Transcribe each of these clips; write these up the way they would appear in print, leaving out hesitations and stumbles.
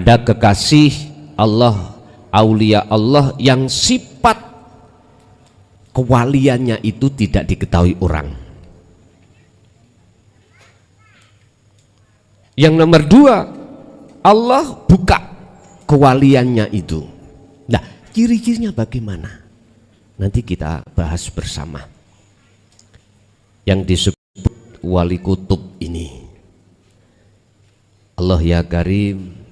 Ada kekasih Allah, aulia Allah yang sifat kewaliannya itu tidak diketahui orang. Yang nomor dua, Allah buka kewaliannya itu. Nah, ciri-cirinya bagaimana? Nanti kita bahas bersama. Yang disebut wali kutub ini. Allah ya Karim,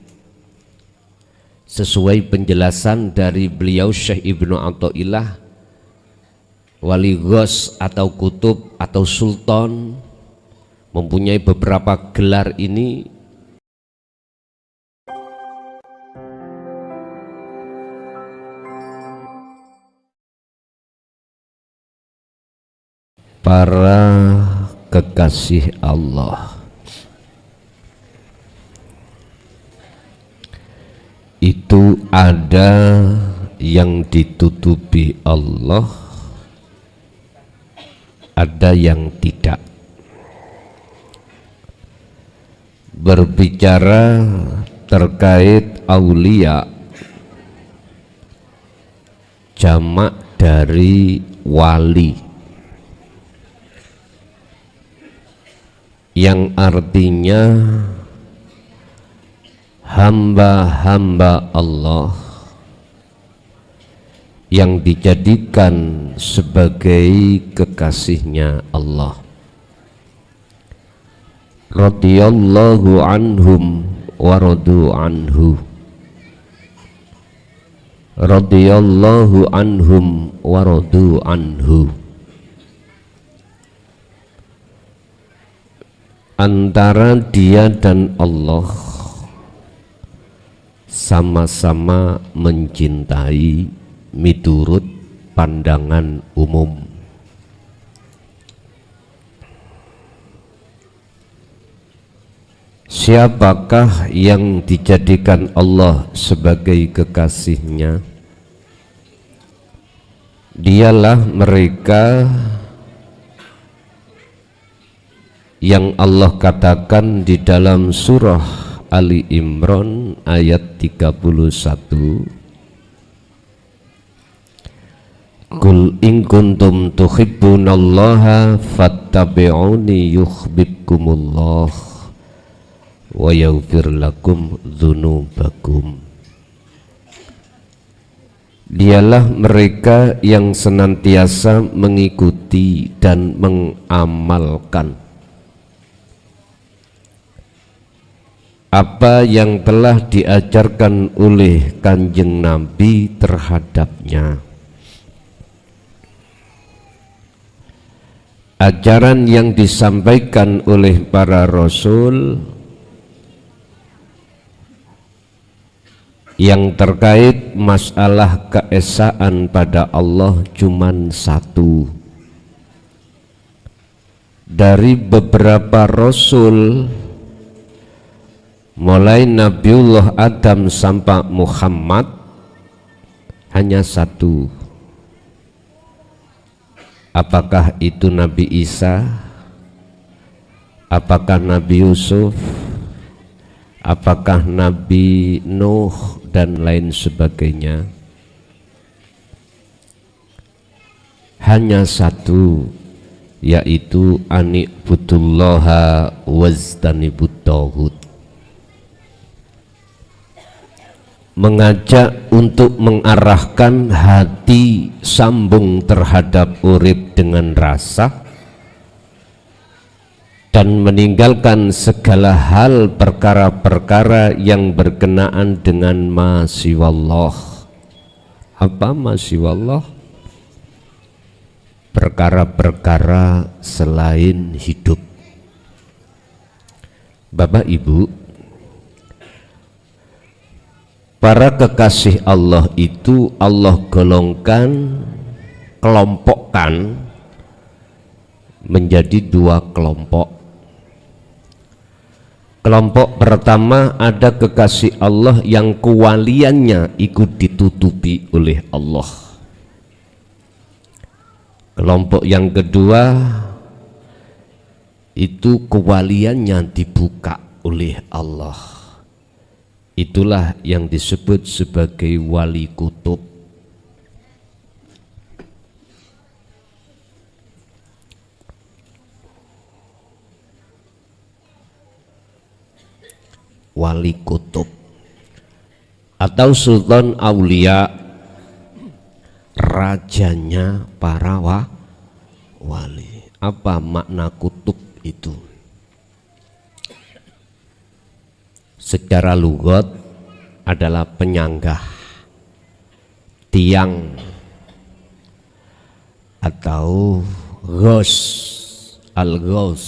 sesuai penjelasan dari beliau Syekh Ibnu Athaillah, wali ghaus atau kutub atau sultan mempunyai beberapa gelar ini. Para kekasih Allah itu ada yang ditutupi Allah, ada yang tidak. Berbicara terkait aulia, jamak dari wali, yang artinya hamba-hamba Allah yang dijadikan sebagai kekasihnya Allah. Radhiyallahu anhum wa radu anhu. Radhiyallahu anhum wa radu anhu. Antara dia dan Allah sama-sama mencintai miturut pandangan umum. Siapakah yang dijadikan Allah sebagai kekasihnya? Dialah mereka yang Allah katakan di dalam surah Ali Imran ayat 31, Qul in kuntum tuhibbunallaha fattabi'uni yuhibbukumullah wa yaghfir lakum dzunubakum. Dialah mereka yang senantiasa mengikuti dan mengamalkan apa yang telah diajarkan oleh Kanjeng Nabi terhadapnya. Ajaran yang disampaikan oleh para rasul yang terkait masalah keesaan pada Allah cuman satu. Dari beberapa rasul, mulai Nabiullah Adam sampai Muhammad, hanya satu. Apakah itu Nabi Isa? Apakah Nabi Yusuf? Apakah Nabi Nuh dan lain sebagainya? Hanya satu, yaitu ani'budullaha wajtanibut tauhid. Mengajak untuk mengarahkan hati sambung terhadap urip dengan rasa dan meninggalkan segala hal perkara-perkara yang berkenaan dengan ma siwallah. Apa ma siwallah? Perkara-perkara selain hidup. Bapak Ibu, para kekasih Allah itu Allah golongkan, kelompokkan menjadi dua kelompok. Kelompok pertama ada kekasih Allah yang kewaliannya ikut ditutupi oleh Allah. Kelompok yang kedua itu kewaliannya dibuka oleh Allah. Itulah yang disebut sebagai wali kutub. Wali kutub atau sultan aulia, rajanya para wali. Apa makna kutub itu? Secara lugat adalah penyanggah, tiang, atau ghaus, al-ghaus,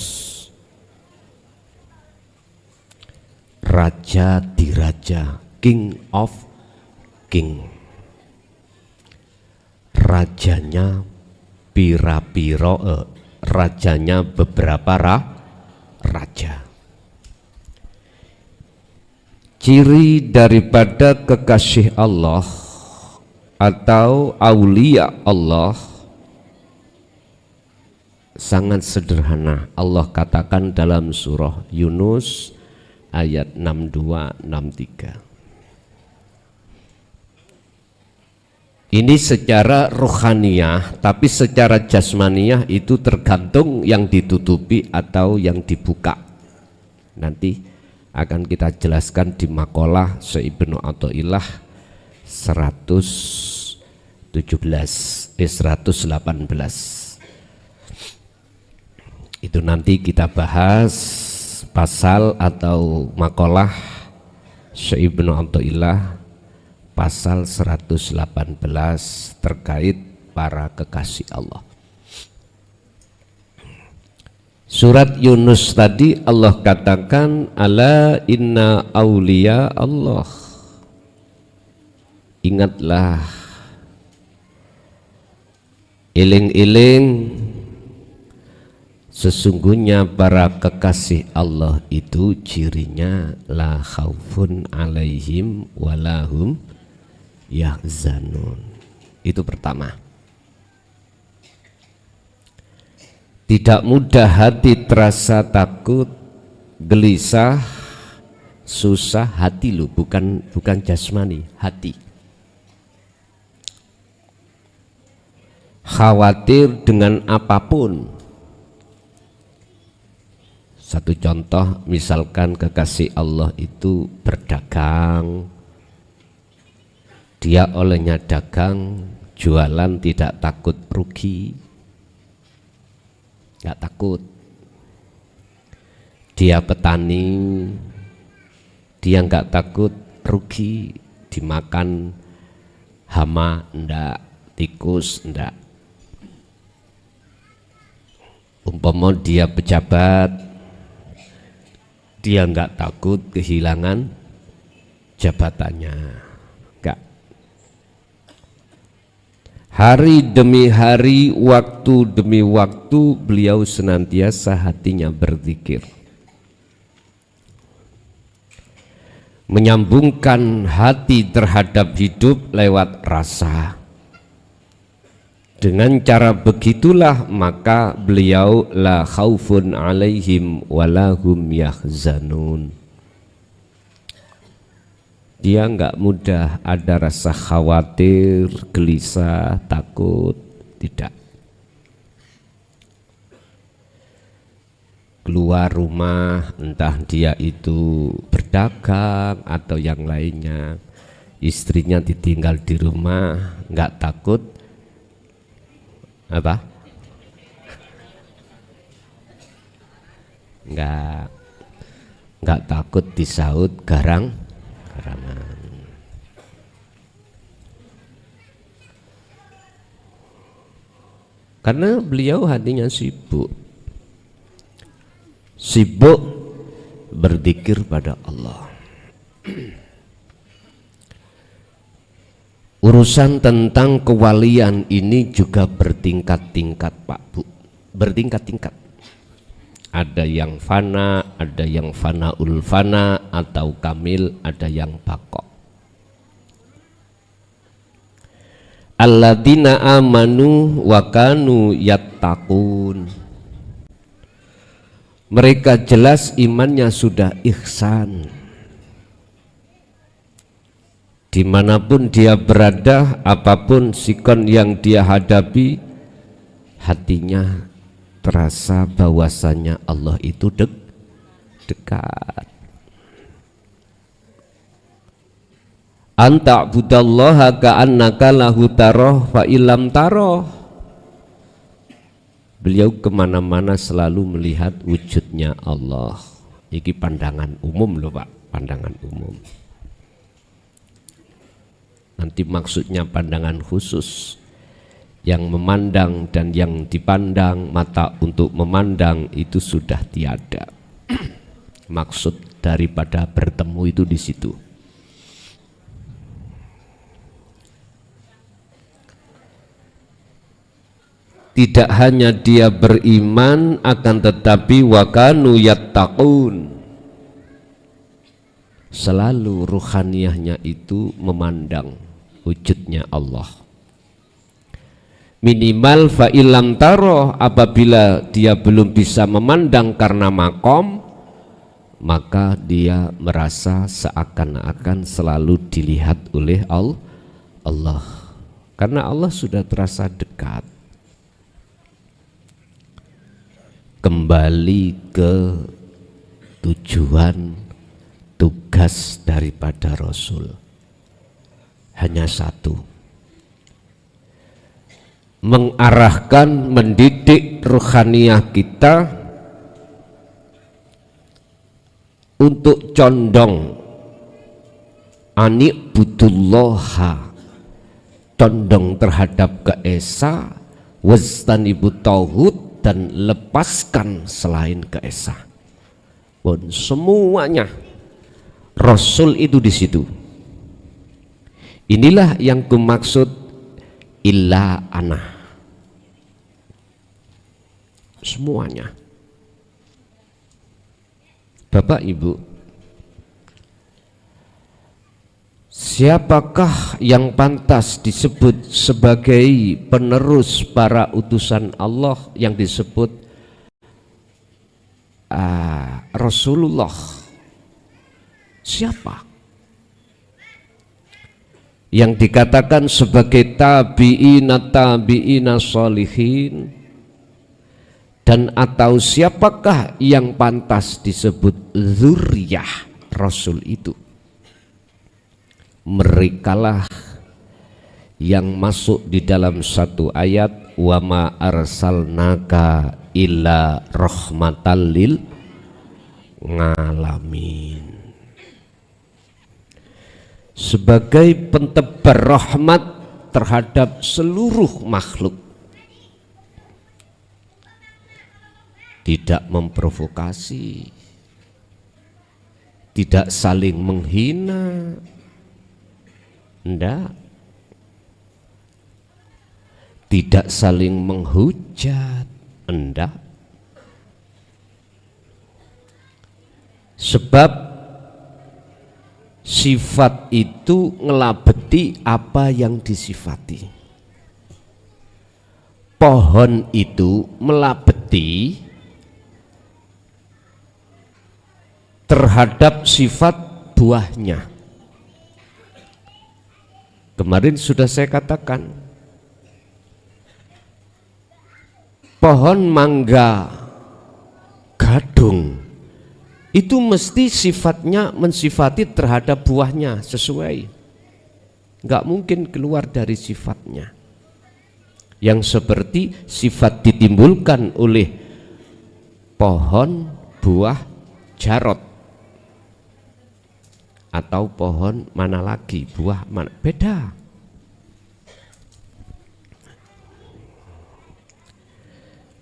raja diraja, king of king, rajanya pira-pira, rajanya beberapa raja. Ciri daripada kekasih Allah atau aulia Allah sangat sederhana. Allah katakan dalam surah Yunus ayat 62-63. Ini secara rohaniyah, tapi secara jasmaniyah itu tergantung yang ditutupi atau yang dibuka. Nanti akan kita jelaskan di makalah Syekh Ibnu Athaillah 118. Itu nanti kita bahas pasal atau makalah Syekh Ibnu Athaillah pasal 118 terkait para kekasih Allah. Surat Yunus tadi Allah katakan ala inna auliya Allah. Ingatlah, iling-iling, sesungguhnya para kekasih Allah itu cirinya la khaufun alaihim walahum yahzanun. Itu pertama. Tidak mudah hati terasa takut, gelisah, susah hati lo, bukan jasmani, hati. Khawatir dengan apapun. Satu contoh, misalkan kekasih Allah itu berdagang, dia olehnya dagang, jualan tidak takut rugi. Nggak takut. Dia petani, dia nggak takut rugi dimakan hama, ndak, tikus, ndak. Umpama dia pejabat, dia nggak takut kehilangan jabatannya. Hari demi hari, waktu demi waktu, beliau senantiasa hatinya berzikir, menyambungkan hati terhadap hidup lewat rasa. Dengan cara begitulah maka beliau la khaufun alaihim walahum yahzanun. Dia enggak mudah ada rasa khawatir, gelisah, takut, tidak. Keluar rumah, entah dia itu berdagang atau yang lainnya, istrinya ditinggal di rumah, enggak takut apa? Enggak takut disaut garangan. Karena beliau hatinya sibuk berzikir pada Allah. Urusan tentang kewalian ini juga bertingkat-tingkat, Pak Bu, bertingkat-tingkat. Ada yang fana, ada yang fanaul fana atau kamil, ada yang baqo. Alladzina amanu wa kanu yattaqun. Mereka jelas imannya sudah ihsan, Dimanapun dia berada, apapun sikon yang dia hadapi, hatinya terasa bahwasanya Allah itu dekat. Anta budallaha ka'annaka lahu taroh fa ilam taroh. Beliau kemana-mana selalu melihat wujudnya Allah. Ini pandangan umum loh Pak, pandangan umum. Nanti maksudnya pandangan khusus, yang memandang dan yang dipandang, mata untuk memandang itu sudah tiada. Maksud daripada bertemu itu di situ. Tidak hanya dia beriman, akan tetapi wakanu yattaqun, selalu ruhaniyahnya itu memandang wujudnya Allah. Minimal fa'ilam taroh, apabila dia belum bisa memandang karena makom, maka dia merasa seakan-akan selalu dilihat oleh Allah, karena Allah sudah terasa dekat. Kembali ke tujuan tugas daripada Rasul hanya satu, mengarahkan, mendidik ruhaniyah kita untuk condong ani'budullaha, condong terhadap keesa, wastanibut tauhid, dan lepaskan selain keesa. Pun semuanya Rasul itu di situ. Inilah yang kumaksud illa ana. Semuanya. Bapak Ibu, siapakah yang pantas disebut sebagai penerus para utusan Allah yang disebut Rasulullah? Siapa? Yang dikatakan sebagai tabi'ina sholihin, dan atau siapakah yang pantas disebut zuriyah Rasul itu? Merekalah yang masuk di dalam satu ayat, wa ma arsalnaka illa rahmatan lil ngalamin, sebagai pentebar rahmat terhadap seluruh makhluk. Tidak memprovokasi, tidak saling menghina, enggak, tidak saling menghujat, enggak. Sebab sifat itu ngelabeti apa yang disifati. Pohon itu melabeti terhadap sifat buahnya. Kemarin sudah saya katakan, pohon mangga gadung itu mesti sifatnya mensifati terhadap buahnya sesuai, nggak mungkin keluar dari sifatnya. Yang seperti sifat ditimbulkan oleh pohon buah jarot, atau pohon mana lagi, buah mana, beda.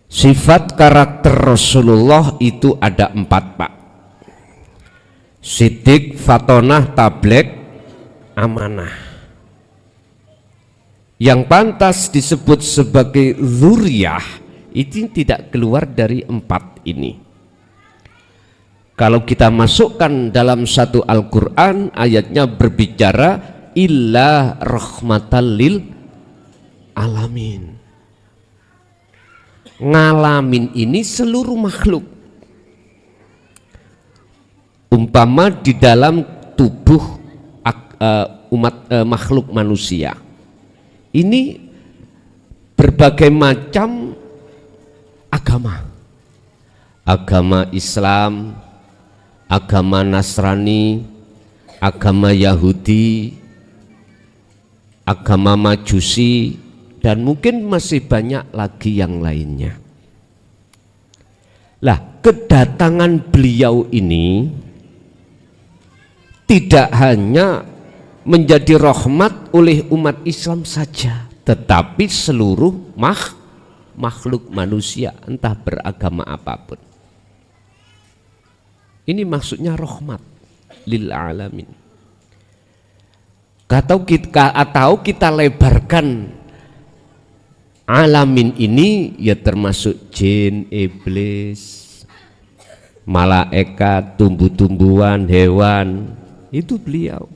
Sifat karakter Rasulullah itu ada 4 Pak. Sidik, fatonah, tablek, amanah. Yang pantas disebut sebagai zuriyah itu tidak keluar dari 4 ini. Kalau kita masukkan dalam satu Al-Quran, ayatnya berbicara illa rahmatan lil alamin. Ngalamin ini seluruh makhluk. Umpama di dalam tubuh makhluk manusia. Ini berbagai macam agama. Agama Islam, agama Nasrani, agama Yahudi, agama Majusi, dan mungkin masih banyak lagi yang lainnya. Lah, kedatangan beliau ini tidak hanya menjadi rahmat oleh umat Islam saja, tetapi seluruh makhluk manusia, entah beragama apapun. Ini maksudnya rahmat lil alamin. Atau kita lebarkan alamin ini ya termasuk jin, iblis, malaikat, tumbuh-tumbuhan, hewan, itu beliau.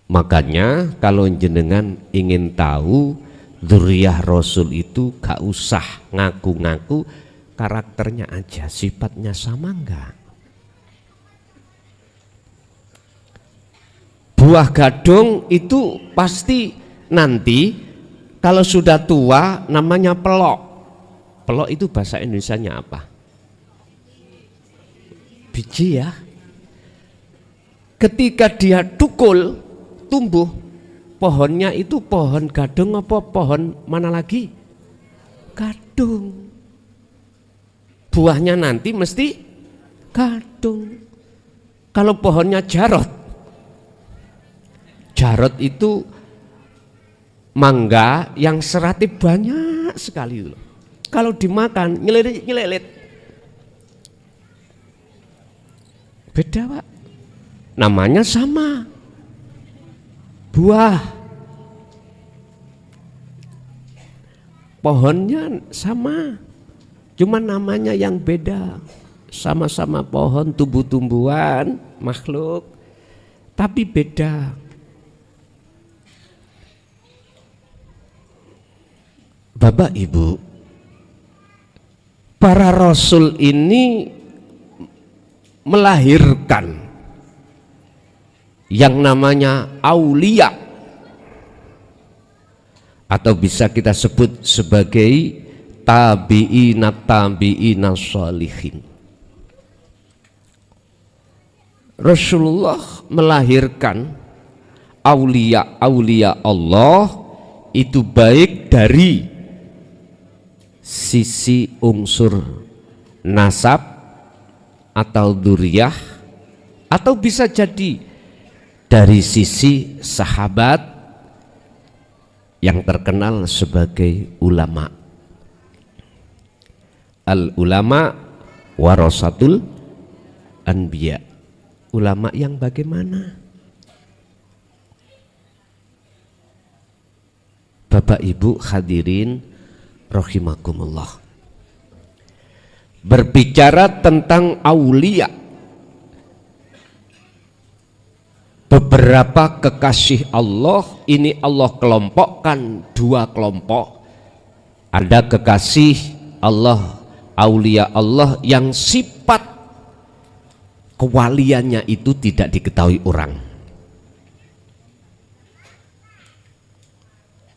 Makanya kalau jenengan ingin tahu dzurriyyah Rasul itu gak usah ngaku-ngaku, karakternya aja, sifatnya sama enggak. Buah gadung itu pasti nanti kalau sudah tua namanya pelok. Pelok itu bahasa Indonesianya apa? Biji ya. Ketika dia tukul tumbuh, pohonnya itu pohon gadung apa pohon mana lagi? Gadung. Buahnya nanti mesti gadung. Kalau pohonnya jarot, jarot itu mangga yang seratnya banyak sekali loh. Kalau dimakan nyelilit, beda Pak. Namanya sama, buah, pohonnya sama, cuma namanya yang beda. Sama-sama pohon, tumbuh-tumbuhan, makhluk, tapi beda. Bapak Ibu, para rasul ini melahirkan yang namanya aulia, atau bisa kita sebut sebagai tabi'ina sholihin. Rasulullah melahirkan aulia Allah itu baik dari sisi unsur nasab atau dzurriyyah, atau bisa jadi dari sisi sahabat yang terkenal sebagai ulama. Al ulama warasatul anbiya. Ulama yang bagaimana? Bapak Ibu hadirin rahimakumullah. Berbicara tentang aulia, beberapa kekasih Allah ini Allah kelompokkan dua kelompok. Ada kekasih Allah, aulia Allah yang sifat kewaliannya itu tidak diketahui orang.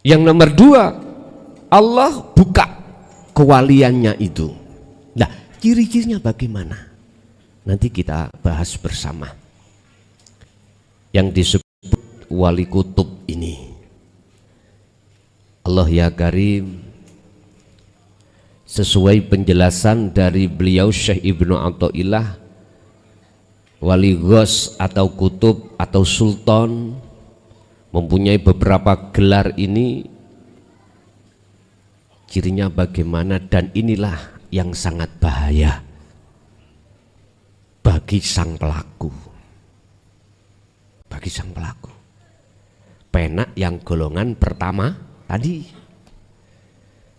Yang nomor dua, Allah buka kewaliannya itu. Nah, ciri-cirinya bagaimana? Nanti kita bahas bersama. Yang disebut wali kutub ini. Allah ya Karim, sesuai penjelasan dari beliau Syekh Ibnu Athaillah, wali ghaus atau kutub atau sultan mempunyai beberapa gelar ini. Cirinya bagaimana, dan inilah yang sangat bahaya bagi sang pelaku. Bagi sang pelaku, penak yang golongan pertama tadi.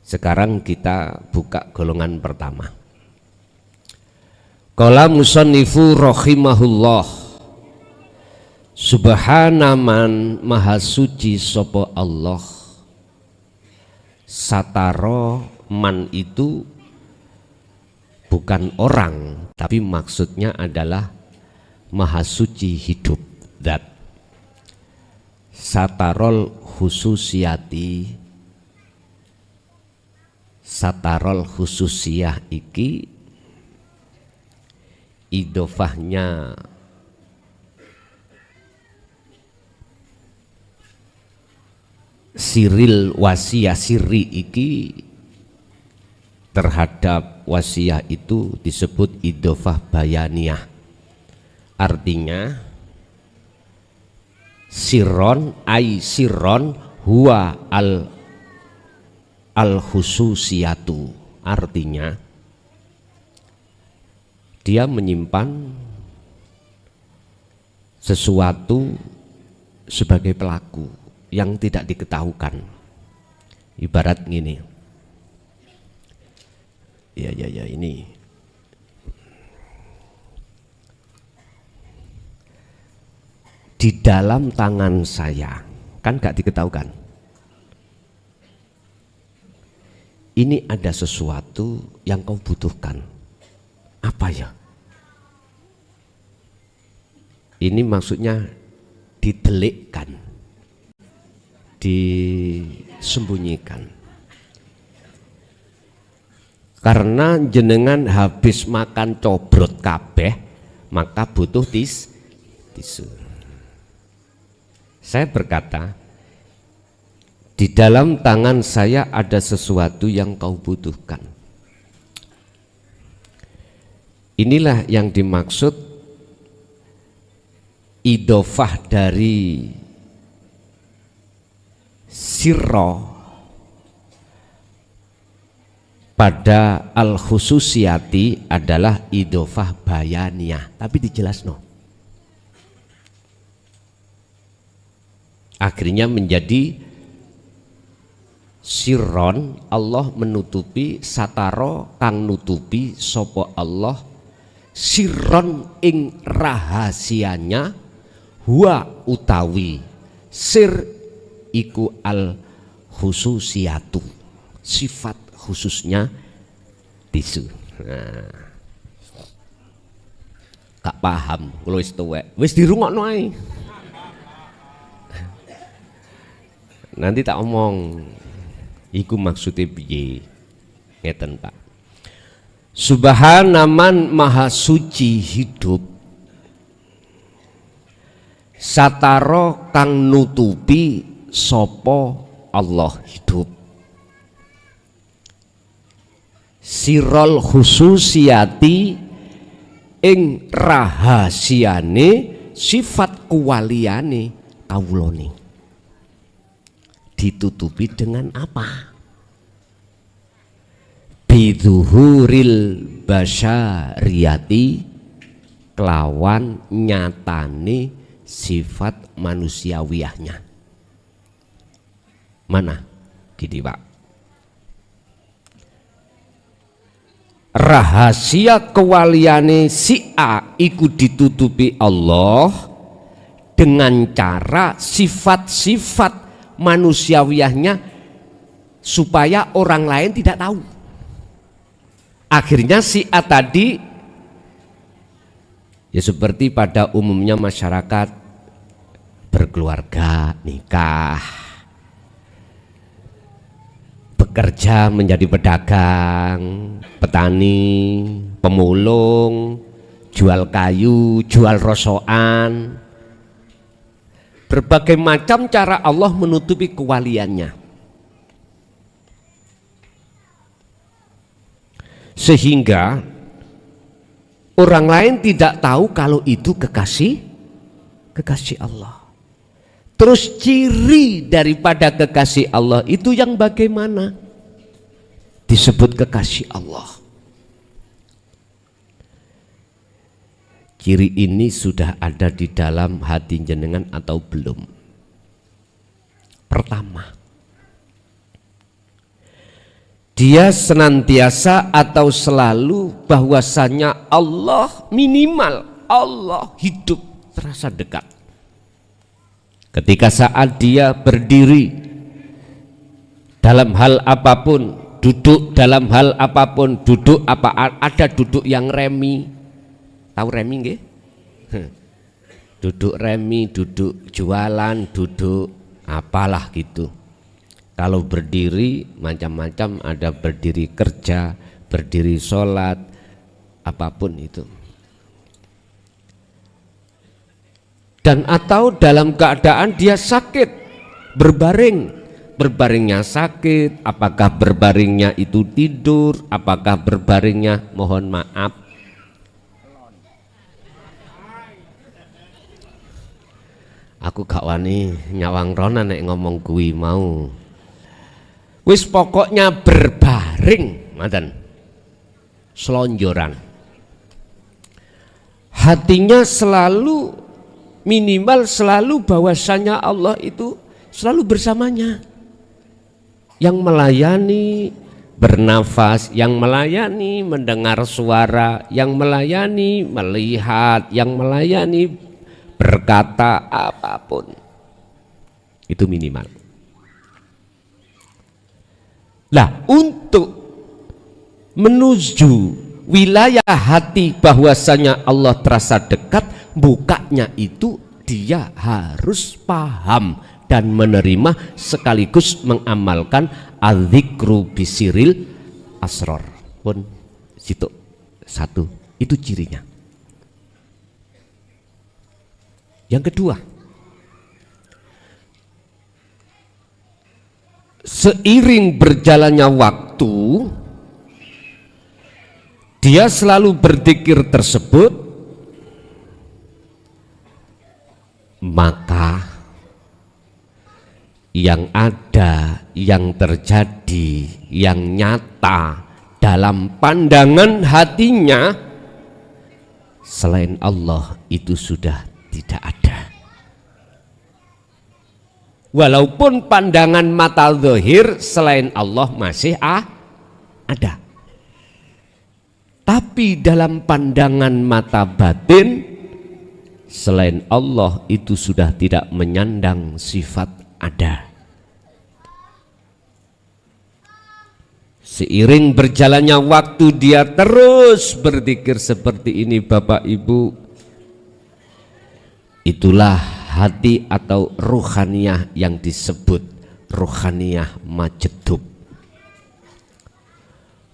Sekarang kita buka golongan pertama. Qala musannifu rahimahullah, subhana man maha suci sapa Allah, sataro man itu bukan orang, tapi maksudnya adalah maha suci hidup, zat. Satarol khususiyati, satarol khususiyah iki idofahnya siril wasiyah, siri iki terhadap wasiyah itu disebut idofah bayaniyah. Artinya sirron ay sirron huwa al khususiyatu, artinya dia menyimpan sesuatu sebagai pelaku yang tidak diketahukan. Ibarat gini, ya ini di dalam tangan saya, kan gak diketahukan. Ini ada sesuatu yang kau butuhkan. Apa ya? Ini maksudnya didelikkan, disembunyikan. Karena jenengan habis makan cobrot kabeh, maka butuh tisu. Saya berkata, di dalam tangan saya ada sesuatu yang kau butuhkan. Inilah yang dimaksud idofah dari sirro pada al khususiyati adalah idofah bayaniyah, tapi dijelasno. Akhirnya menjadi sirron, Allah menutupi, sataro kang nutupi sopo Allah sirron ing rahasianya, huwa utawi sir iku al khususiyatu, sifat khususnya tisu. Nah, gak paham kalau wis tuwek, wis dirungokno ae. Nanti tak omong iku maksudnya piye, ngeten Pak. Subhanaman maha suci hidup, sataro kang nutupi sopo Allah hidup, sirol khususiyati ing rahasiane sifat kuwaliane kawulane. Ditutupi dengan apa? Bidzuhuril basyariyati, kelawan nyatane sifat manusiawiyahnya. Mana? Gini Pak, rahasia kewaliane si A iku ditutupi Allah dengan cara sifat-sifat manusiawiyahnya supaya orang lain tidak tahu. Akhirnya si A tadi ya seperti pada umumnya masyarakat berkeluarga, nikah, bekerja menjadi pedagang, petani, pemulung, jual kayu, jual rosokan. Berbagai macam cara Allah menutupi kewaliannya, sehingga orang lain tidak tahu kalau itu kekasih Allah. Terus ciri daripada kekasih Allah itu yang bagaimana? Disebut kekasih Allah. Ciri ini sudah ada di dalam hati jenengan atau belum? Pertama, dia senantiasa atau selalu bahwasanya Allah, minimal Allah hidup terasa dekat. Ketika saat dia berdiri dalam hal apapun, duduk dalam hal apapun, duduk apa ada duduk yang remi. Tahu remi nggih? Duduk remi, duduk jualan, duduk apalah gitu. Kalau berdiri macam-macam, ada berdiri kerja, berdiri sholat, apapun itu. Dan atau dalam keadaan dia sakit, berbaring, berbaringnya sakit, apakah berbaringnya itu tidur, apakah berbaringnya mohon maaf, aku gak wani nyawang rona nek ngomong kuwi mau. Wis pokoknya berbaring, ngoten. Selonjoran. Hatinya selalu minimal selalu bahwasanya Allah itu selalu bersamanya. Yang melayani bernafas, yang melayani mendengar suara, yang melayani melihat, yang melayani berkata apapun. Itu minimal. Lah, untuk menuju wilayah hati bahwasanya Allah terasa dekat, bukanya itu dia harus paham dan menerima sekaligus mengamalkan adzikru bisiril asror. Pun situ satu, itu cirinya. Yang kedua, seiring berjalannya waktu, dia selalu berzikir tersebut, maka yang ada, yang terjadi, yang nyata dalam pandangan hatinya selain Allah itu sudah tidak ada. Walaupun pandangan mata zahir selain Allah masih ada, tapi dalam pandangan mata batin selain Allah itu sudah tidak menyandang sifat ada. Seiring berjalannya waktu dia terus berzikir seperti ini, Bapak Ibu. Itulah hati atau ruhaniyah yang disebut ruhaniyah majedub,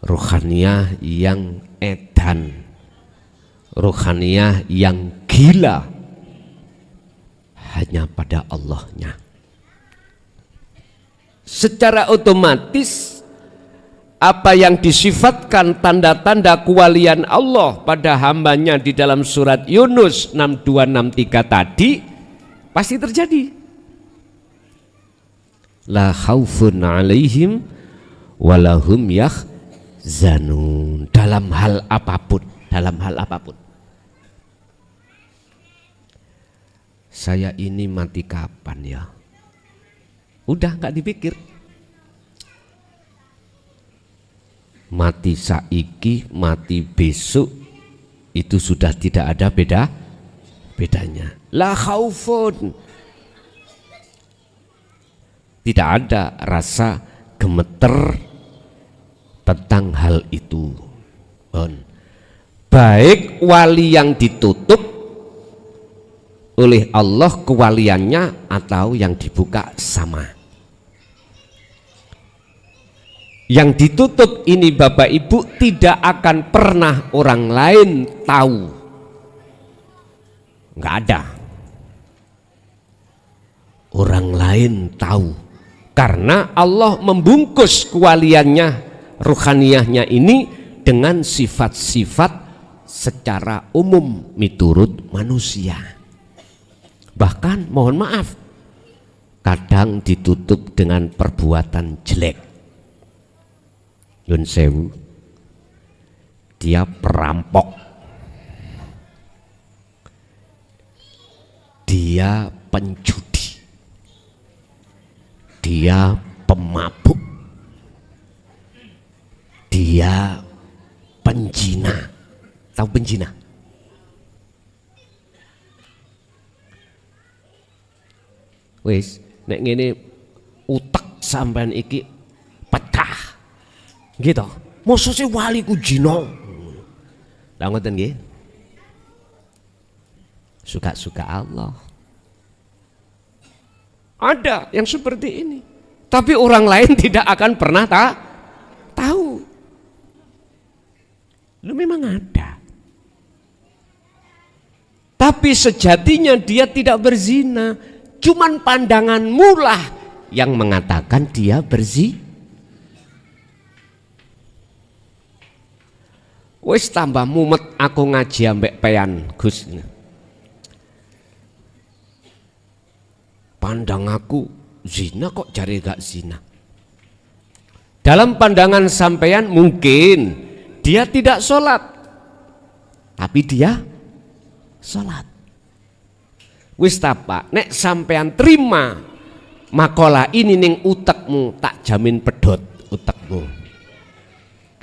ruhaniyah yang edan, ruhaniyah yang gila hanya pada Allahnya. Secara otomatis apa yang disifatkan tanda-tanda kewalian Allah pada hambanya di dalam surat Yunus 6263 tadi pasti terjadi. La khaufun alaihim walahum yahzanun, dalam hal apapun, dalam hal apapun. Saya ini mati kapan ya? Udah nggak dipikir. Mati saiki, mati besok itu sudah tidak ada bedanya. La khaufun, tidak ada rasa gemeter tentang hal itu. Baik wali yang ditutup oleh Allah kewaliannya atau yang dibuka sama. Yang ditutup ini Bapak Ibu tidak akan pernah orang lain tahu, nggak ada orang lain tahu, karena Allah membungkus kewaliannya, ruhaniyahnya ini dengan sifat-sifat secara umum miturut manusia. Bahkan mohon maaf, kadang ditutup dengan perbuatan jelek. Yun sewu, dia perampok, dia penjudi, dia pemabuk, dia penjina. Tahu penjina? Wis nek ngene utek sampean iki pecah, Gitu. Mosok sih wali ku jino. Lah ngoten nggih. Suka-suka Allah. Ada yang seperti ini. Tapi orang lain tidak akan pernah tahu. Lu memang ada. Tapi sejatinya dia tidak berzina. Cuman pandanganmu lah yang mengatakan dia berzina. Wis tambah mumet aku ngaji ambek peyan Gus. Pandang aku zina kok jare gak zina. Dalam pandangan sampean mungkin dia tidak sholat, tapi dia sholat. Wis apa? Nek sampean terima makalah ini ning utekmu, tak jamin pedot utekmu.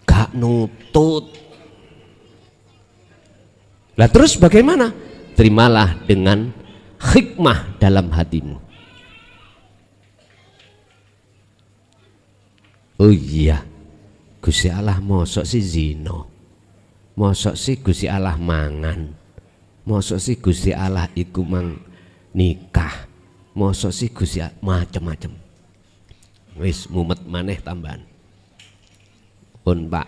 Gak nutut. Lah terus bagaimana? Terimalah dengan hikmah dalam hatimu. Oh iya, Gusti Allah mosok si zino, mosok si Gusti Allah mangan, mosok si Gusti Allah iku mang nikah, mosok si Gusti macem-macem. Wis mumet maneh tambahan. Pun Pak,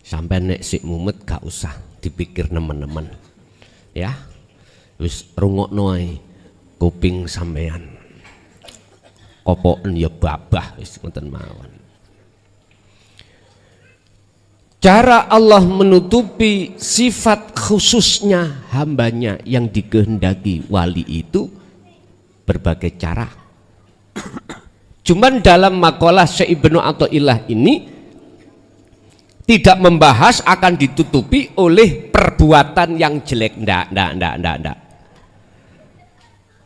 sampai nek sik mumet gak usah dipikir nemen-nemen, ya. Wis rungokno ae kuping sampean. Kopoken ya babah wis ngoten mawon. Cara Allah menutupi sifat khususnya hambanya yang dikehendaki wali itu berbagai cara. Cuman dalam makalah Syekh Ibnu Athaillah ini tidak membahas akan ditutupi oleh perbuatan yang jelek. Ndak.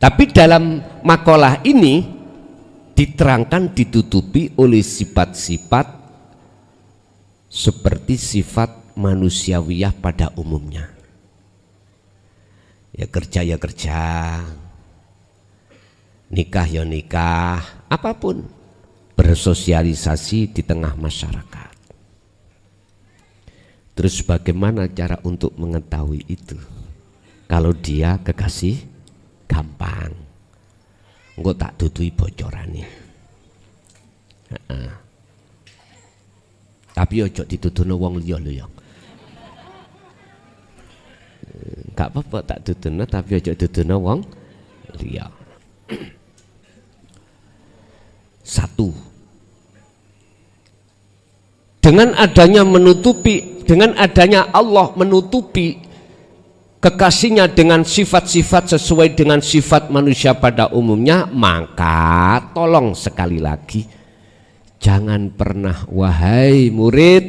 Tapi dalam makalah ini diterangkan ditutupi oleh sifat-sifat seperti sifat manusiawiyah pada umumnya. Ya kerja, nikah ya nikah, apapun, bersosialisasi di tengah masyarakat. Terus bagaimana cara untuk mengetahui itu? Kalau dia kekasih gampang. Engko tak tutui bocorane. Tapi ojo dituduhno wong liya lho ya. Gak apa-apa tak tuduhno tapi ojo dituduhno wong liya. Satu. Dengan adanya Allah menutupi kekasihnya dengan sifat-sifat sesuai dengan sifat manusia pada umumnya, maka tolong sekali lagi jangan pernah wahai murid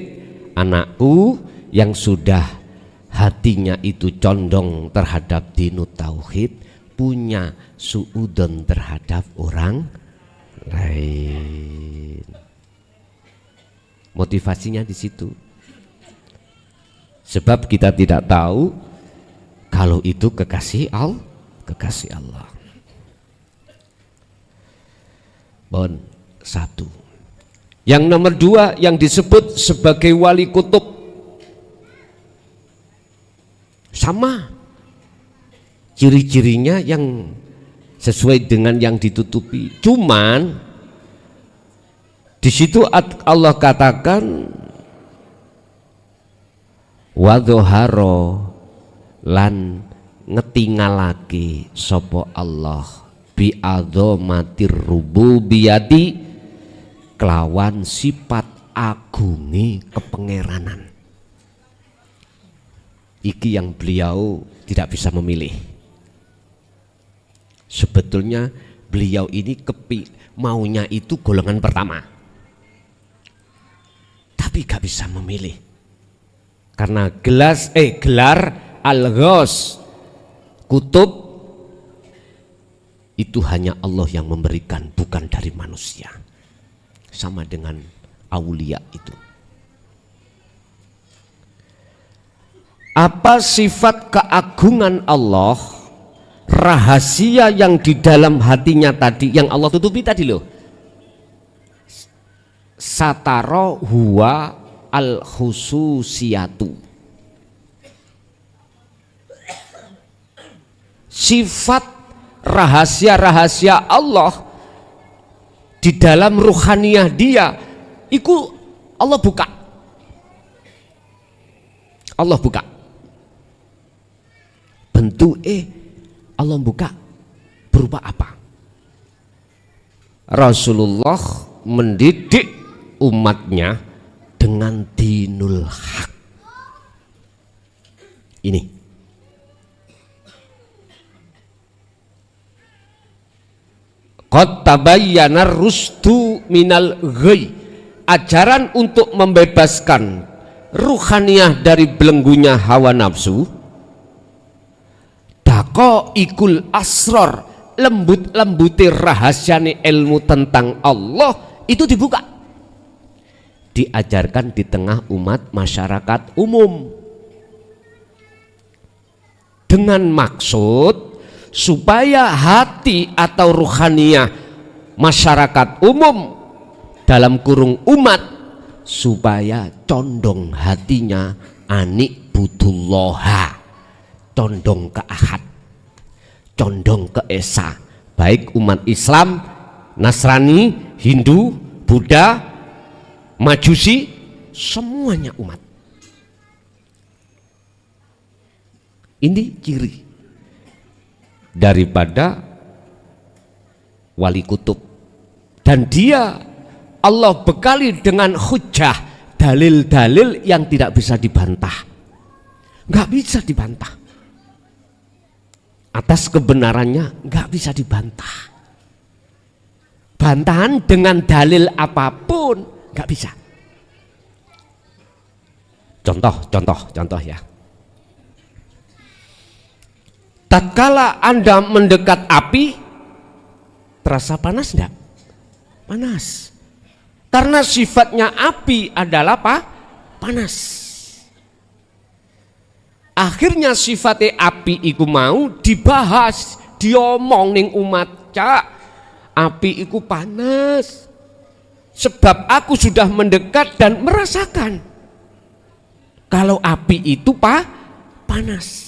anakku yang sudah hatinya itu condong terhadap dinut tauhid punya suudon terhadap orang lain. Motivasinya di situ. Sebab kita tidak tahu kalau itu kekasih Allah. Bon, satu. Yang nomor dua yang disebut sebagai wali kutub. Sama. Ciri-cirinya yang sesuai dengan yang ditutupi. Cuman di situ Allah katakan wadzoharo lan ngetingalake sapa Allah bi adzamatir rububiyati kelawan sifat agungi kepengeranan. Iki yang beliau tidak bisa memilih. Sebetulnya beliau ini maunya itu golongan pertama, tapi gak bisa memilih karena gelar Al-Ghaus kutub itu hanya Allah yang memberikan, bukan dari manusia. Sama dengan aulia itu. Apa sifat keagungan Allah, rahasia yang di dalam hatinya tadi yang Allah tutupi tadi loh. sataro huwa al khususiyatu. Sifat rahasia-rahasia Allah di dalam ruhaniyah dia itu Allah buka. Allah buka. Bentuk Allah buka berupa apa? Rasulullah mendidik umatnya dengan dinul haq. Ini qad tabayyana rusdu minal ghai, ajaran untuk membebaskan ruhaniyah dari belenggunya hawa nafsu. Daqaiqul asrar, lembut-lembutir rahasiane ilmu tentang Allah itu dibuka, diajarkan di tengah umat masyarakat umum dengan maksud supaya hati atau ruhaniyah masyarakat umum dalam kurung umat supaya condong hatinya anik butullaha, condong ke ahad, condong ke esa, baik umat Islam, Nasrani, Hindu, Buddha, Majusi, semuanya umat. Ini ciri daripada wali kutub, dan dia Allah bekali dengan hujah, dalil-dalil yang tidak bisa dibantah, nggak bisa dibantah atas kebenarannya, nggak bisa dibantah. Bantahan dengan dalil apapun nggak bisa. Contoh ya. Tatkala Anda mendekat api, terasa panas enggak? Panas. Karena sifatnya api adalah apa? Panas. Akhirnya sifatnya api iku mau dibahas, diomong ning umat, cak, api iku panas. Sebab aku sudah mendekat dan merasakan kalau api itu panas.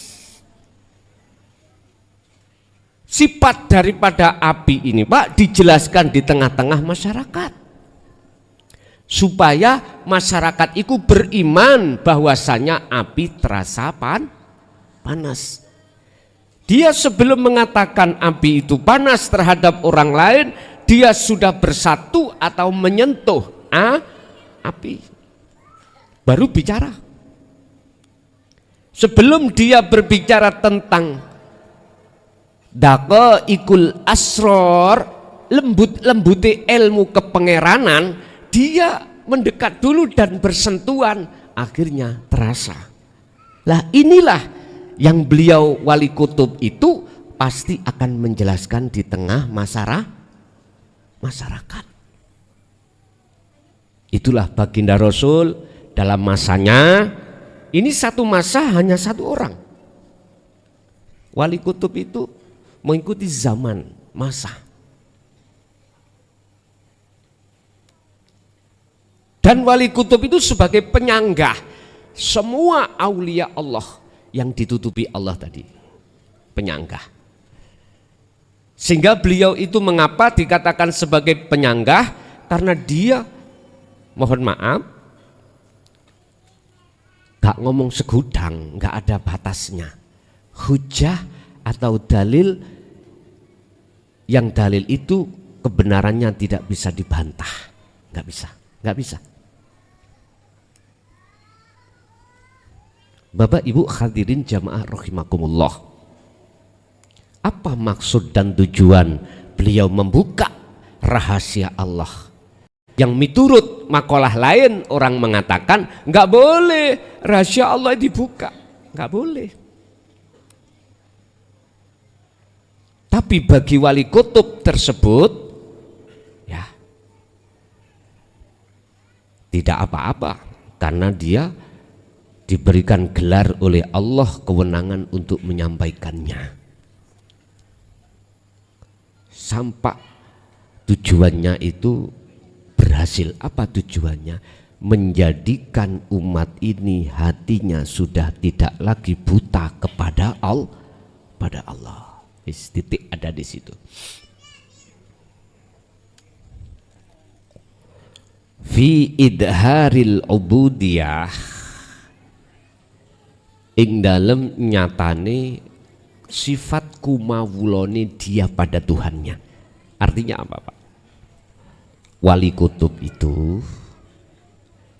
Sifat daripada api ini Pak dijelaskan di tengah-tengah masyarakat supaya masyarakat itu beriman bahwasanya api terasa panas. Dia sebelum mengatakan api itu panas terhadap orang lain, dia sudah bersatu atau menyentuh api, baru bicara. Sebelum dia berbicara tentang daqaiqul asror, lembut-lembuti ilmu kepengeranan, dia mendekat dulu dan bersentuhan, akhirnya terasa. Lah inilah yang beliau wali kutub itu pasti akan menjelaskan di tengah masyarakat. Itulah baginda Rasul dalam masanya. Ini satu masa hanya satu orang. Wali kutub itu mengikuti zaman, masa. Dan wali kutub itu sebagai penyanggah semua aulia Allah yang ditutupi Allah tadi, penyanggah. Sehingga beliau itu mengapa dikatakan sebagai penyanggah? Karena dia, mohon maaf, gak ngomong segudang, gak ada batasnya. Hujah atau dalil, yang dalil itu kebenarannya tidak bisa dibantah, nggak bisa. Bapak Ibu hadirin jamaah rahimakumullah, apa maksud dan tujuan beliau membuka rahasia Allah? Yang miturut makalah lain orang mengatakan nggak boleh rahasia Allah dibuka, nggak boleh. Tapi bagi wali kutub tersebut ya tidak apa-apa, karena dia diberikan gelar oleh Allah kewenangan untuk menyampaikannya sampai tujuannya itu berhasil. berhasil. Apa tujuannya? Menjadikan umat ini hatinya sudah tidak lagi buta kepada Allah. Titik ada di situ. Fi idharil ubudiyah, ing dalem nyatane sifat kumawulane dia pada Tuhannya. Artinya apa, Pak? Wali kutub itu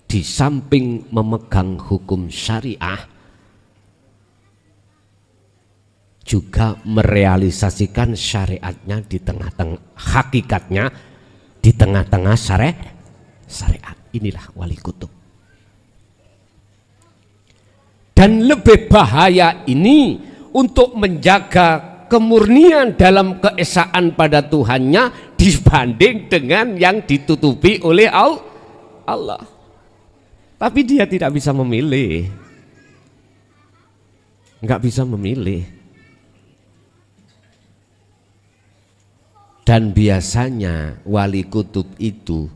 di samping memegang hukum syariah juga merealisasikan syariatnya di tengah-tengah, hakikatnya di tengah-tengah syariat. Inilah wali kutub. Dan lebih bahaya ini untuk menjaga kemurnian dalam keesaan pada Tuhannya dibanding dengan yang ditutupi oleh Allah. Tapi dia tidak bisa memilih, nggak bisa memilih. Dan biasanya wali kutub itu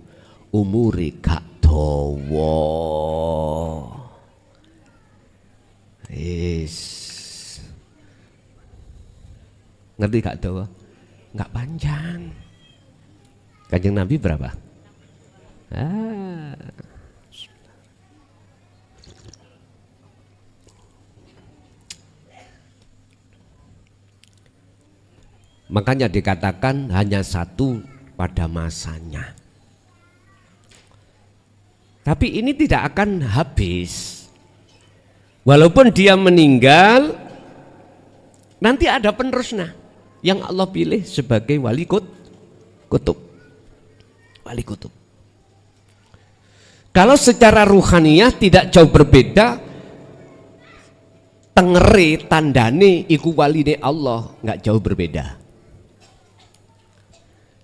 umure gak dawa. Ngerti gak dawa? Gak panjang. Kanjeng Nabi berapa? Makanya dikatakan hanya satu pada masanya. Tapi ini tidak akan habis. Walaupun dia meninggal, nanti ada penerusnya yang Allah pilih sebagai wali kutub. Wali kutub. Kalau secara ruhaniyah tidak jauh berbeda, tengere tandane iku waline Allah, nggak jauh berbeda.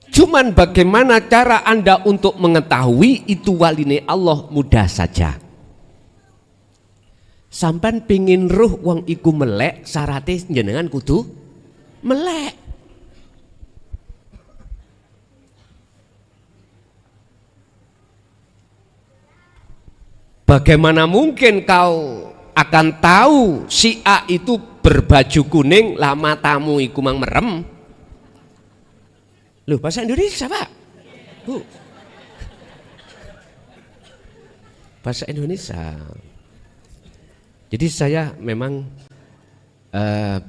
Cuman bagaimana cara Anda untuk mengetahui itu waline Allah? Mudah saja. Sampan pingin ruh wong iku melek, syaratnya jenengan kudu melek. Bagaimana mungkin kau akan tahu si A itu berbaju kuning, lah matamu iku mang merem? Loh, bahasa Indonesia, Pak. Bu. Bahasa Indonesia. Jadi saya memang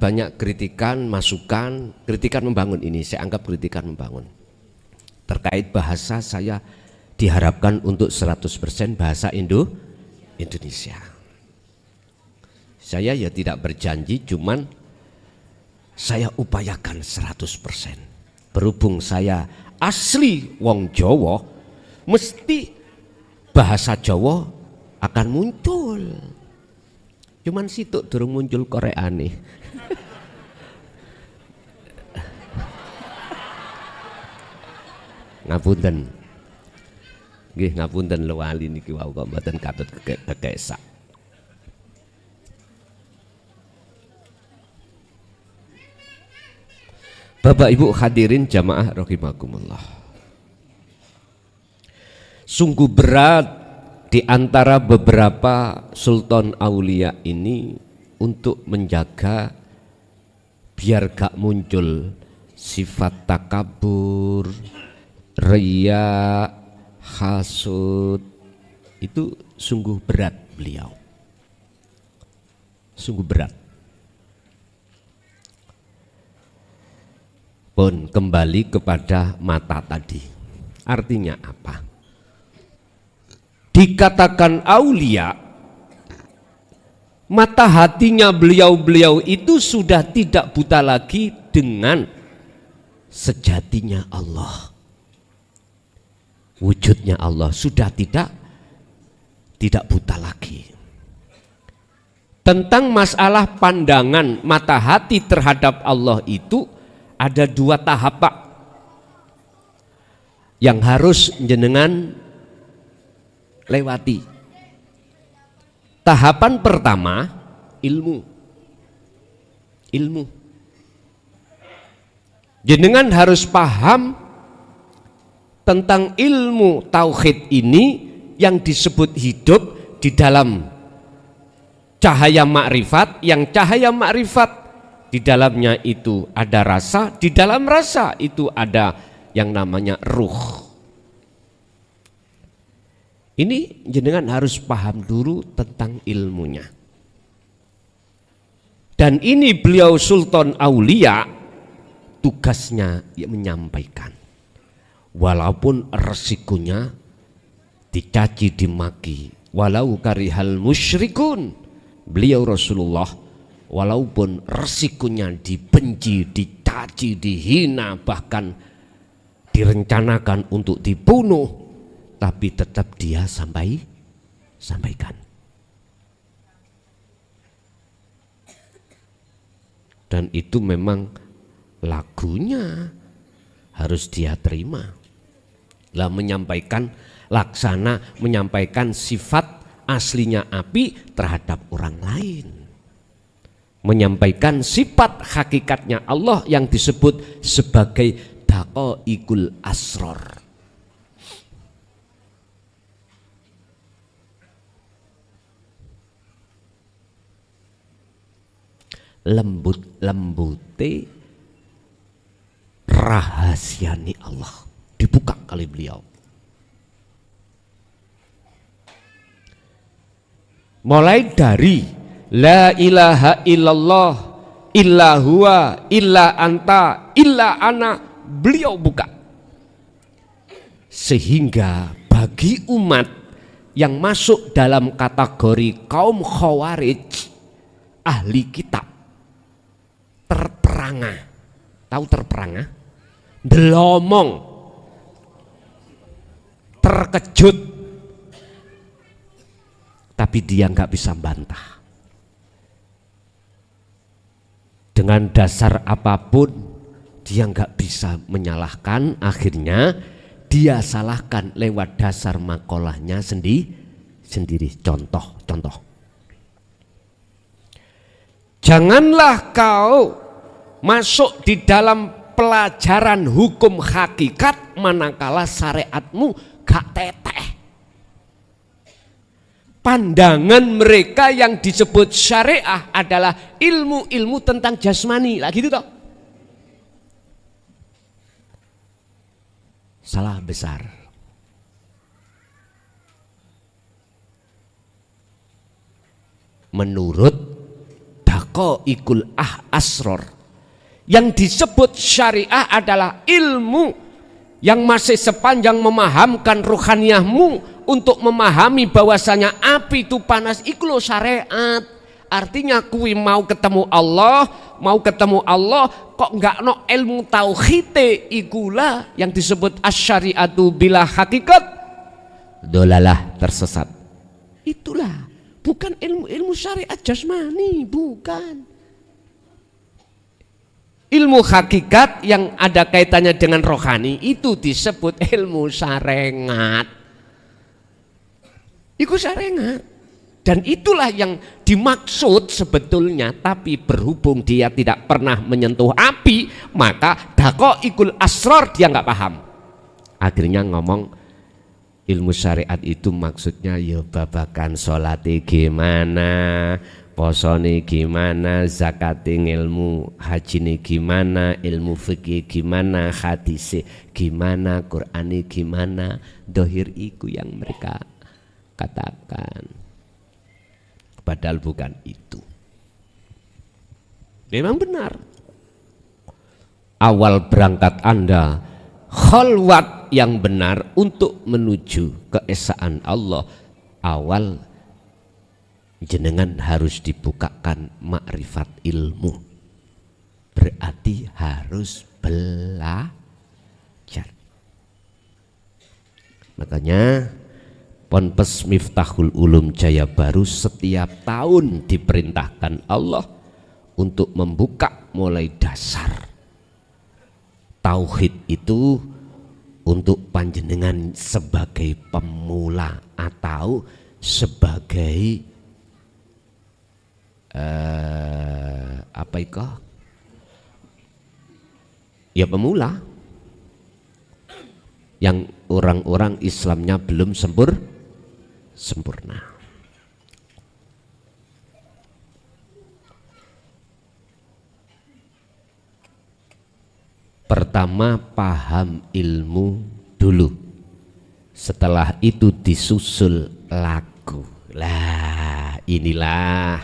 banyak kritikan, masukan, kritikan membangun ini. Saya anggap kritikan membangun. Terkait bahasa, saya diharapkan untuk 100% bahasa Indonesia. Saya ya tidak berjanji, cuman saya upayakan 100%. Berhubung saya asli wong Jawa, mesti bahasa Jawa akan muncul. Cuman situ durung muncul Koreane. Ngapunten. Nggih ngapunten lewali niki wau kok mboten katut kekesak. Bapak Ibu hadirin jamaah rahimakumullah. Sungguh berat di antara beberapa sultan aulia ini untuk menjaga biar gak muncul sifat takabur, riya, hasud. Itu sungguh berat beliau. Sungguh berat. Pun kembali kepada mata tadi. Artinya apa? Dikatakan aulia, mata hatinya beliau-beliau itu sudah tidak buta lagi dengan sejatinya Allah. Wujudnya Allah sudah tidak buta lagi. Tentang masalah pandangan mata hati terhadap Allah itu ada dua tahap, Pak, yang harus jenengan lewati. Tahapan pertama ilmu. Jenengan harus paham tentang ilmu tauhid ini yang disebut hidup di dalam cahaya makrifat, yang cahaya makrifat di dalamnya itu ada rasa, di dalam rasa itu ada yang namanya ruh. Ini jenengan harus paham dulu tentang ilmunya. Dan ini beliau Sultan Aulia, tugasnya menyampaikan. Walaupun resikonya dicaci dimaki, walau karihal musyrikun, beliau Rasulullah walaupun resikonya dibenci, dicaci, dihina, bahkan direncanakan untuk dibunuh, tapi tetap dia sampaikan. Dan itu memang lagunya harus dia terima. Lah menyampaikan laksana, menyampaikan sifat aslinya api terhadap orang lain. Menyampaikan sifat hakikatnya Allah yang disebut sebagai daqaiqul asrar. Lembut-lembute rahasiani Allah dibuka kali beliau. Mulai dari la ilaha illallah illa huwa illa anta illa ana, beliau buka. Sehingga bagi umat yang masuk dalam kategori kaum khawarij, ahli kitab, terperangah, tahu terperangah, delomong, terkejut, tapi dia nggak bisa bantah. Dengan dasar apapun dia nggak bisa menyalahkan, akhirnya dia salahkan lewat dasar makolahnya sendiri. Contoh. Janganlah kau masuk di dalam pelajaran hukum hakikat manakala syariatmu gak teteh. Pandangan mereka yang disebut syariah adalah ilmu-ilmu tentang jasmani, lah gitu toh. Salah besar. Menurut daqaiqul asrar, yang disebut syariah adalah ilmu yang masih sepanjang memahamkan ruhaniyahmu untuk memahami bahwasanya api itu panas, iku syariat. Artinya kui mau ketemu Allah kok nggak no ilmu tauhid, ikulah yang disebut asyariatu bila hakikat dolalah, tersesat. Itulah bukan ilmu syariat jasmani, bukan. Ilmu hakikat yang ada kaitannya dengan rohani itu disebut ilmu syariat. Itu syariat. Dan itulah yang dimaksud sebetulnya, tapi berhubung dia tidak pernah menyentuh api, maka daqaiqul asrar dia nggak paham. Akhirnya ngomong ilmu syariat itu maksudnya ya babakan sholati gimana, posone gimana, zakati ilmu, haji ini gimana, ilmu fikih gimana, hadis gimana, Qur'ani gimana, dohir iku yang mereka katakan. Padahal bukan itu. Memang benar. Awal berangkat Anda khalwat yang benar untuk menuju keesaan Allah, awal jenengan harus dibukakan makrifat ilmu. Berarti harus belajar. Makanya Ponpes Miftahul Ulum Jaya Baru setiap tahun diperintahkan Allah untuk membuka mulai dasar tauhid itu untuk panjenengan sebagai pemula atau sebagai apa itu? Ya pemula. yang orang-orang Islamnya belum sempurna. Pertama, paham ilmu dulu, setelah itu disusul laku. Lah inilah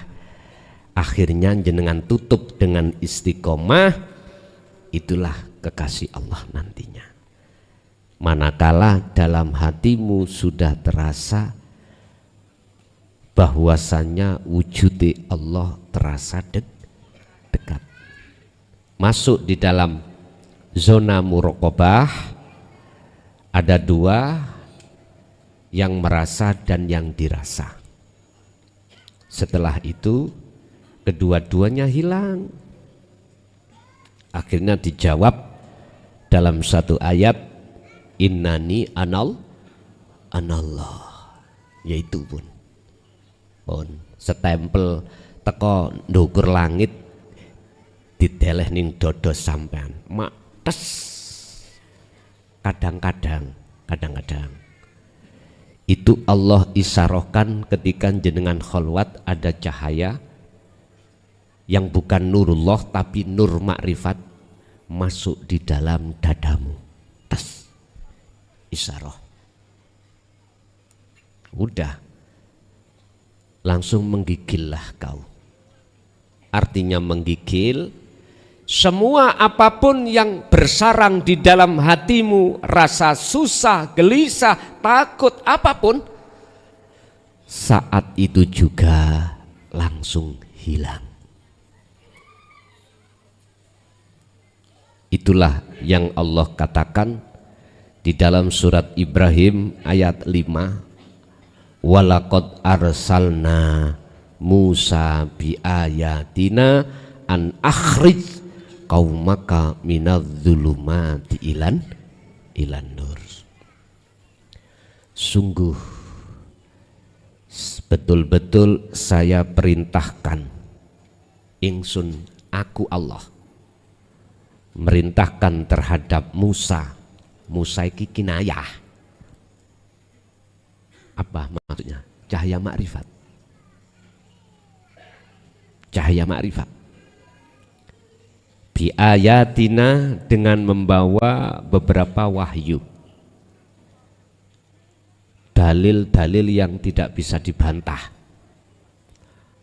akhirnya jenengan tutup dengan istiqomah, itulah kekasih Allah nantinya. Manakala dalam hatimu sudah terasa bahwasannya wujud Allah terasa dekat, masuk di dalam zona muraqabah. Ada dua, yang merasa dan yang dirasa. Setelah itu kedua-duanya hilang. Akhirnya dijawab dalam satu ayat, innani anallah, yaitu pun setempel teko ndukur langit diteleh ning dodo sampean mak tes. Kadang-kadang itu Allah isarohkan ketika jenengan kholwat, ada cahaya yang bukan nurullah tapi nur makrifat masuk di dalam dadamu. Tes, isaroh, udah langsung menggigillah kau. Artinya menggigil, semua apapun yang bersarang di dalam hatimu, rasa susah, gelisah, takut, apapun, saat itu juga langsung hilang. Itulah yang Allah katakan di dalam surat Ibrahim ayat 5, walaqad arsalna Musa bi ayatina an akhrij qaumaka minadz-dzulumati ilan nur. Sungguh betul-betul saya perintahkan, ingsun aku Allah merintahkan terhadap Musa. Musa iki kinayah. Apa maksudnya? Cahaya makrifat. Cahaya makrifat. Bi ayatina, dengan membawa beberapa wahyu, dalil-dalil yang tidak bisa dibantah.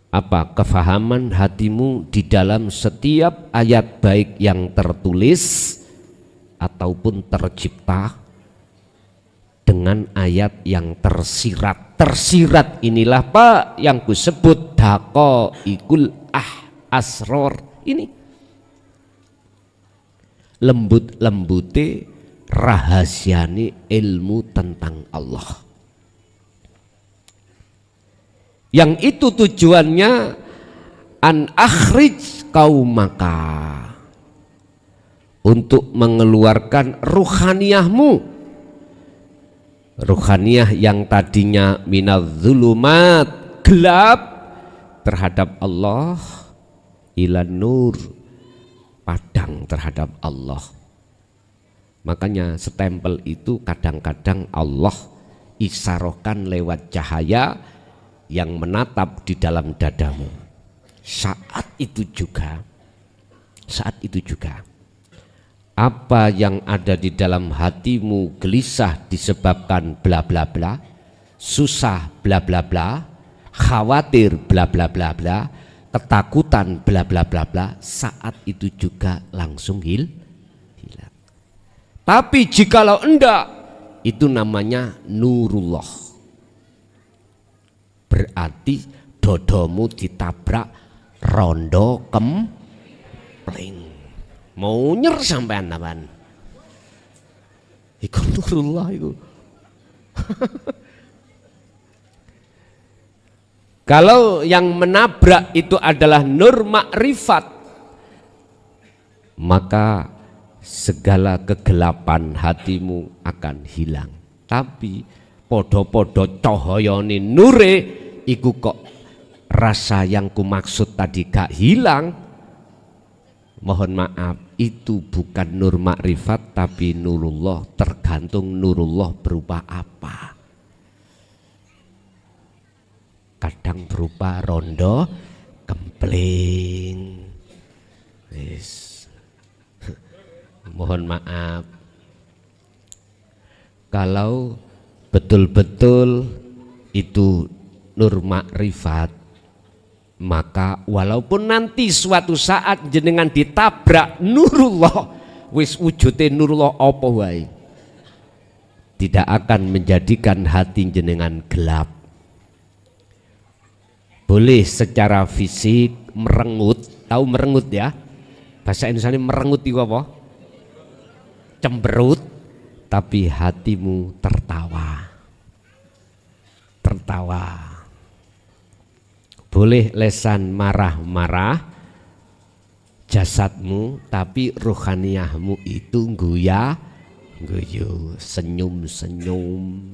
Apa? Kefahaman hatimu di dalam setiap ayat, baik yang tertulis ataupun tercipta, dengan ayat yang tersirat. Tersirat inilah Pak yang kusebut daqaiqul asror. Ini lembut-lembute rahasiane ilmu tentang Allah, yang itu tujuannya an akhrij qaumaka, untuk mengeluarkan ruhaniyahmu, ruhaniyah yang tadinya minadz-dzulumat, gelap terhadap Allah, ila nur, padang terhadap Allah. Makanya stempel itu kadang-kadang Allah isarohkan lewat cahaya yang menatap di dalam dadamu. Saat itu juga apa yang ada di dalam hatimu, gelisah disebabkan bla bla bla, susah bla bla bla, khawatir bla bla bla bla, ketakutan bla bla bla bla, saat itu juga langsung hilang. Tapi jikalau enggak, itu namanya nurullah, berarti dodomu ditabrak rondo kempling, mau nyer sampean tapan iku nurullah itu. Kalau yang menabrak itu adalah nur makrifat, maka segala kegelapan hatimu akan hilang. Tapi podo-podo cahayane nure iku kok rasa yang kumaksud tadi gak hilang. Mohon maaf, itu bukan nur makrifat tapi nurullah, tergantung nurullah berupa apa. Kadang berupa rondo kempling. Yes. Mohon maaf. Kalau betul-betul itu nur makrifat, maka walaupun nanti suatu saat jenengan ditabrak nurullah, wis wujute nurullah apa wae, tidak akan menjadikan hati jenengan gelap. Boleh secara fisik merengut, tahu merengut ya? Bahasa Indonesia merengut itu apa? Cemberut, tapi hatimu tertawa. Tertawa. Boleh lesan marah-marah jasadmu, tapi rohaniyahmu itu guyu, senyum-senyum.